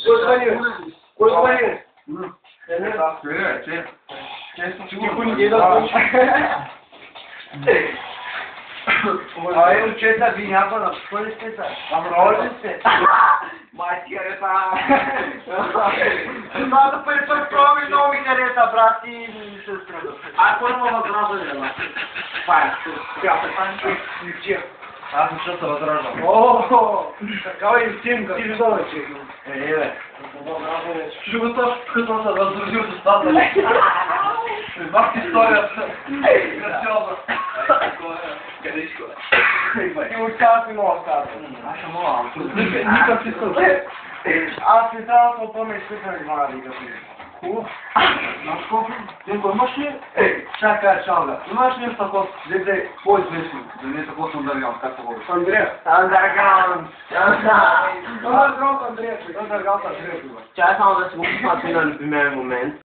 Кой звонил? Кой звонил? А eu ce să vin acolo, spune ce am rolul ce. Mai cigareta. Da, după ce promi nouă cigareta, bratii, se strădă. Acolo mă trage de la. Hai, ia pe tanque, ce? Asta ce să vă tragă. Oh, ca o instinct, ce zona ce. E. Și vă tot cât o să vă zurgiu de statul. Fac istoria. Grațioasă. E un caz nu o casă. Așa mă am. Nică fiscal. A filtrat o pomeni super mare de cu. Nós compramos машину. Чакай, чалга. Машину такой, где поезд вышел, где такой Сандарган, как его? Сандарган. Сандарган. Сандарган, Сейчас он вас будет на primeiro momento.